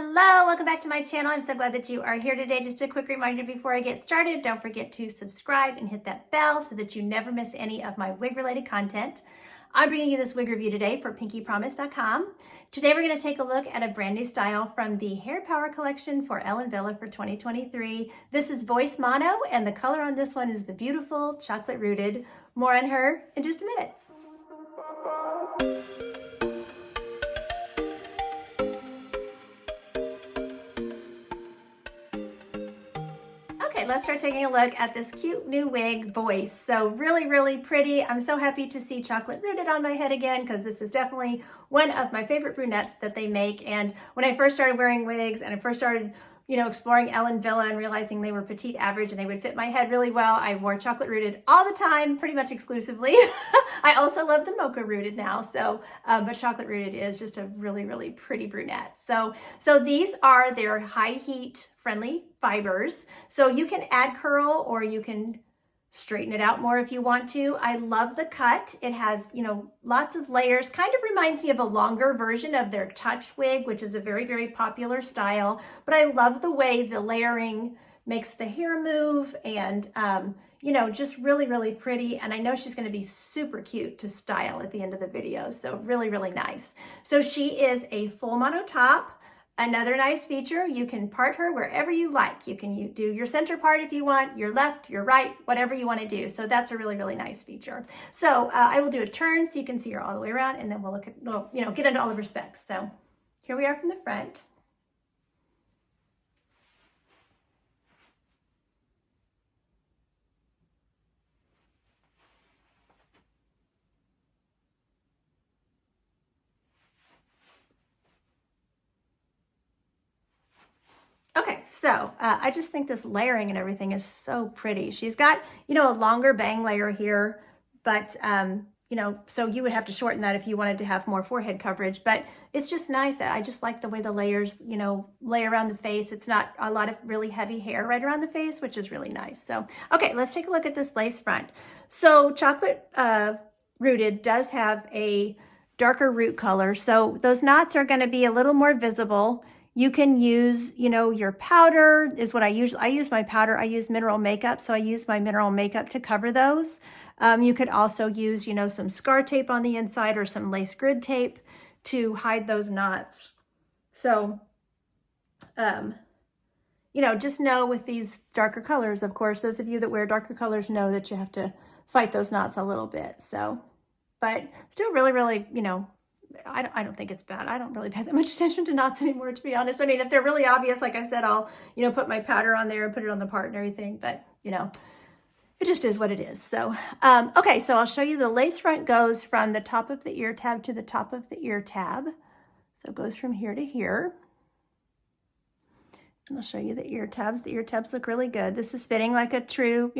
Hello, welcome back to my channel. I'm so glad that you are here today. Just a quick reminder before I get started, don't forget to subscribe and hit that bell so that you never miss any of my wig related content. I'm bringing you this wig review today for pinkypromise.com. Today we're going to take a look at a brand new style from the Hair Power collection for Ellen Villa for 2023. This is Voice Mono and the color on this one is the beautiful chocolate rooted. More on her in just a minute. Okay, let's start taking a look at this cute new wig, Voice. So really pretty. I'm so happy to see chocolate rooted on my head again because this is definitely one of my favorite brunettes that they make. And when I first started wearing wigs and I first started, exploring Ellen Villa and realizing they were petite average and they would fit my head really well, I wore chocolate rooted all the time, pretty much exclusively. I also love the mocha rooted now, but chocolate rooted is just a really pretty brunette. So these are their high heat friendly fibers. So you can add curl or you can straighten it out more if you want to. I love the cut. It has, lots of layers. Kind of reminds me of a longer version of their Touch wig, which is a very popular style. But I love the way the layering makes the hair move and, just really pretty. And I know she's going to be super cute to style at the end of the video. So really nice. So she is a full mono top. Another nice feature, you can part her wherever you like. You can do your center part if you want, your left, your right, whatever you want to do. So that's a really nice feature. So I will do a turn so you can see her all the way around and then we'll look at, get into all the respects. So here we are from the front. Okay, so I just think this layering and everything is so pretty. She's got, a longer bang layer here, but, so you would have to shorten that if you wanted to have more forehead coverage, but it's just nice. I just like the way the layers, lay around the face. It's not a lot of really heavy hair right around the face, which is really nice. So, okay, let's take a look at this lace front. So chocolate rooted does have a darker root color. So those knots are going to be a little more visible. You can use, your powder is what I use my powder. I use mineral makeup. So I use my mineral makeup to cover those. You could also use, some scar tape on the inside or some lace grid tape to hide those knots. So, just know with these darker colors, of course, those of you that wear darker colors know that you have to fight those knots a little bit. So, but still really, I don't think it's bad. I don't really pay that much attention to knots anymore, to be honest. I mean, if they're really obvious, like I said, I'll, put my powder on there and put it on the part and everything, but, it just is what it is. So, okay, so I'll show you the lace front goes from the top of the ear tab to the top of the ear tab. So it goes from here to here. And I'll show you the ear tabs. The ear tabs look really good. This is fitting like a true,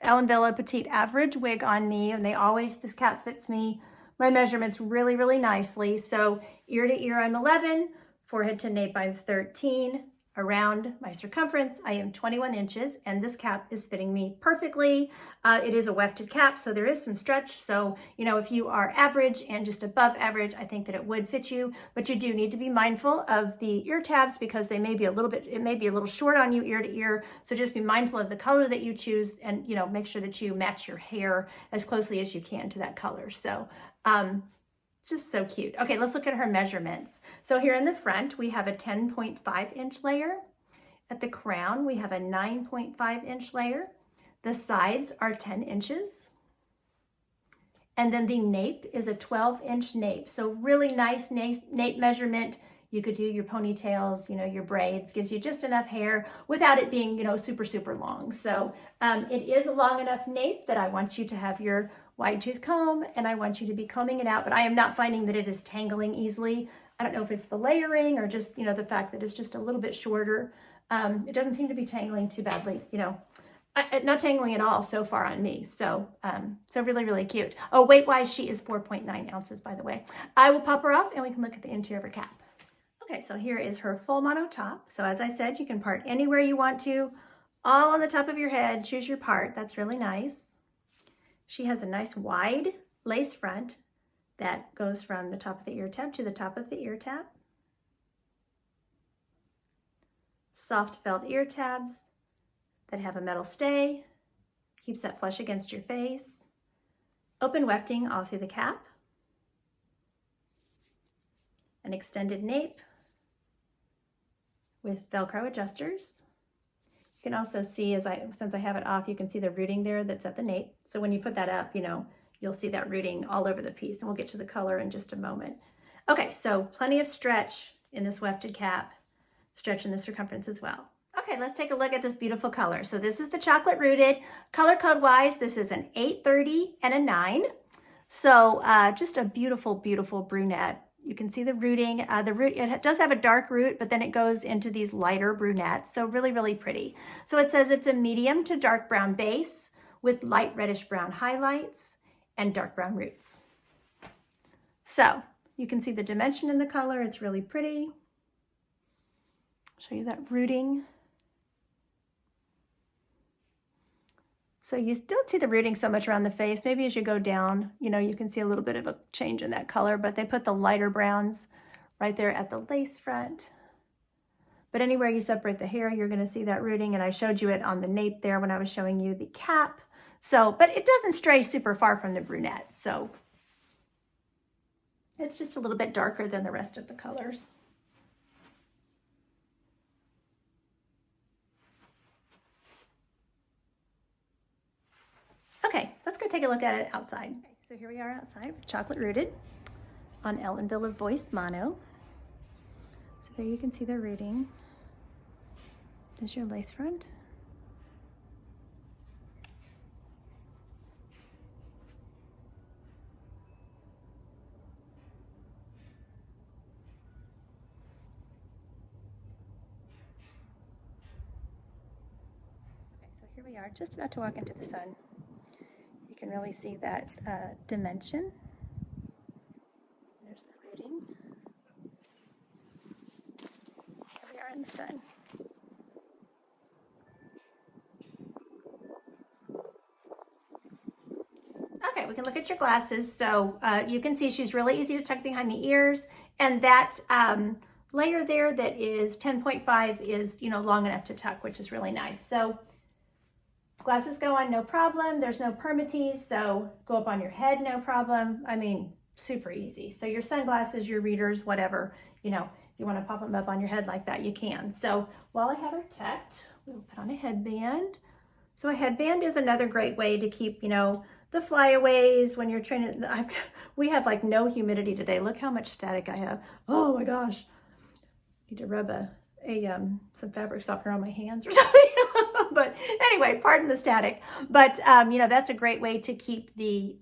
Ellen Villa petite average wig on me, and this cap fits me my measurements really nicely. So ear to ear, I'm 11, forehead to nape, I'm 13. Around my circumference, I am 21 inches, and this cap is fitting me perfectly. It is a wefted cap, so there is some stretch. So, if you are average and just above average, I think that it would fit you, but you do need to be mindful of the ear tabs because they may be it may be a little short on you ear to ear. So just be mindful of the color that you choose and, make sure that you match your hair as closely as you can to that color. So, just so cute. Okay, let's look at her measurements. So here in the front, we have a 10.5 inch layer. At the crown, we have a 9.5 inch layer. The sides are 10 inches. And then the nape is a 12-inch nape. So really nice nape measurement. You could do your ponytails, your braids, gives you just enough hair without it being, super long. So it is a long enough nape that I want you to have your wide tooth comb and I want you to be combing it out, but I am not finding that it is tangling easily. I don't know if it's the layering or just, the fact that it's just a little bit shorter. It doesn't seem to be tangling too badly, not tangling at all so far on me. So, so really cute. Oh, weight-wise, she is 4.9 ounces, by the way. I will pop her off and we can look at the interior of her cap. Okay, so here is her full mono top. So as I said, you can part anywhere you want to, all on the top of your head, choose your part. That's really nice. She has a nice wide lace front that goes from the top of the ear tab to the top of the ear tab. soft felt ear tabs that have a metal stay, keeps that flush against your face, open wefting all through the cap, an extended nape with Velcro adjusters. You can also see, since I have it off, you can see the rooting there that's at the nape. So when you put that up, you'll see that rooting all over the piece, and we'll get to the color in just a moment. Okay, so plenty of stretch in this wefted cap, stretch in the circumference as well. Okay, let's take a look at this beautiful color. So this is the chocolate rooted. Color code wise, this is an 830 and a 9. So just a beautiful, beautiful brunette. You can see the rooting. It does have a dark root, but then it goes into these lighter brunettes. So really, really pretty. So it says it's a medium to dark brown base with light reddish brown highlights and dark brown roots. So you can see the dimension in the color. It's really pretty. I'll show you that rooting. So you don't see the rooting so much around the face. Maybe as you go down, you can see a little bit of a change in that color, but they put the lighter browns right there at the lace front. But anywhere you separate the hair, you're gonna see that rooting, and I showed you it on the nape there when I was showing you the cap. So, but it doesn't stray super far from the brunette, so it's just a little bit darker than the rest of the colors. Okay, let's go take a look at it outside. Okay, so here we are outside with chocolate rooted on Wille Voice mono. So there you can see the rooting. There's your lace front. Okay, so here we are, just about to walk into the sun. You can really see that dimension. There's the rooting. Here we are in the sun. Okay, we can look at your glasses. So you can see she's really easy to tuck behind the ears, and that layer there that is 10.5 is long enough to tuck, which is really nice. So glasses go on no problem. There's no permatease, so go up on your head no problem. I mean, super easy. So your sunglasses, your readers, whatever, if you want to pop them up on your head like that, you can. So while I have her tucked, we'll put on a headband. So a headband is another great way to keep, the flyaways when you're training. We have like no humidity today. Look how much static I have. Oh my gosh. Need to rub some fabric softener on my hands or something. But anyway, pardon the static. But, that's a great way to keep the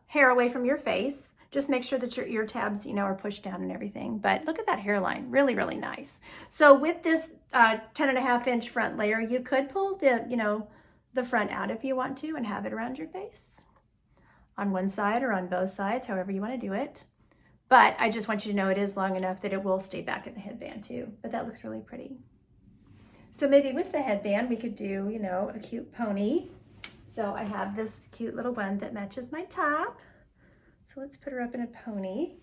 hair away from your face. Just make sure that your ear tabs, are pushed down and everything. But look at that hairline, really, really nice. So with this 10.5-inch front layer, you could pull the front out if you want to and have it around your face on one side or on both sides, however you want to do it. But I just want you to know it is long enough that it will stay back in the headband too. But that looks really pretty. So maybe with the headband, we could do, a cute pony. So I have this cute little one that matches my top. So let's put her up in a pony.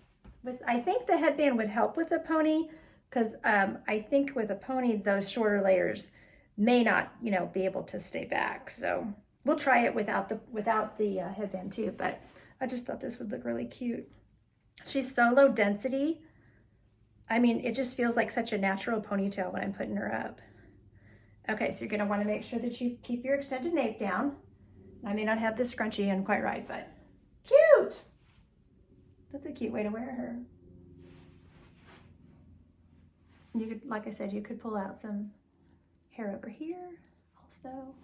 I think the headband would help with a pony, because I think with a pony, those shorter layers may not, be able to stay back. So we'll try it without the headband too, but I just thought this would look really cute. She's so low density. I mean, it just feels like such a natural ponytail when I'm putting her up. Okay, so you're gonna wanna make sure that you keep your extended nape down. I may not have this scrunchie in quite right, but cute. That's a cute way to wear her. You could, like I said, you could pull out some hair over here also.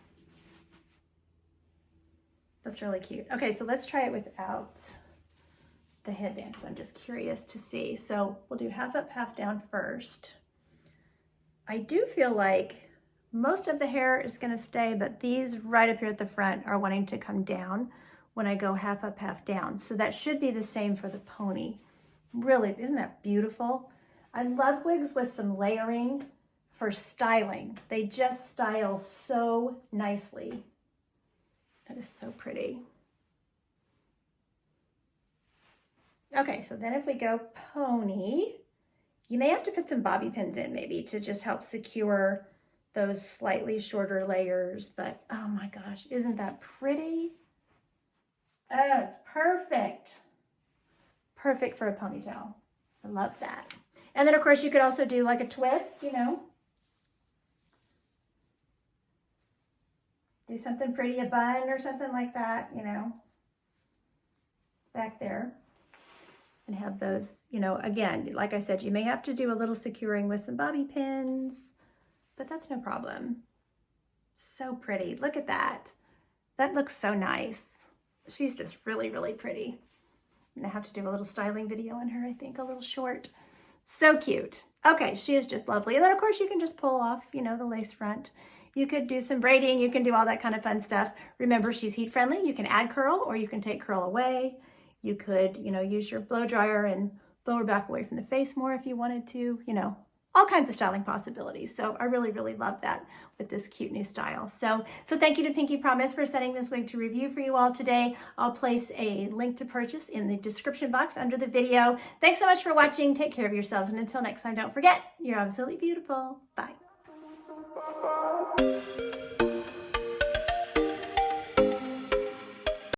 That's really cute. Okay, so let's try it without the headband, because I'm just curious to see. So we'll do half up, half down first. I do feel like most of the hair is going to stay, but these right up here at the front are wanting to come down when I go half up, half down. So that should be the same for the pony. Really, isn't that beautiful? I love wigs with some layering for styling. They just style so nicely. That is so pretty. Okay, so then if we go pony, You may have to put some bobby pins in maybe to just help secure those slightly shorter layers, but oh my gosh, isn't that pretty? Oh, it's perfect. Perfect for a ponytail. I love that. And then of course you could also do like a twist, you know. Do something pretty, a bun or something like that, you know, back there. And have those, you know, again, like I said, you may have to do a little securing with some bobby pins, but that's no problem. So pretty. Look at that. That looks so nice. She's just really, really pretty. I'm gonna have to do a little styling video on her, I think, a little short. So cute. Okay, she is just lovely. And then of course you can just pull off, you know, the lace front. You could do some braiding, you can do all that kind of fun stuff. Remember, she's heat friendly. You can add curl or you can take curl away. You could, you know, use your blow dryer and blow her back away from the face more if you wanted to, you know, all kinds of styling possibilities. So I really, really love that with this cute new style. So thank you to Pinky Promise for sending this wig to review for you all today. I'll place a link to purchase in the description box under the video. Thanks so much for watching. Take care of yourselves. And until next time, don't forget, you're absolutely beautiful. Bye.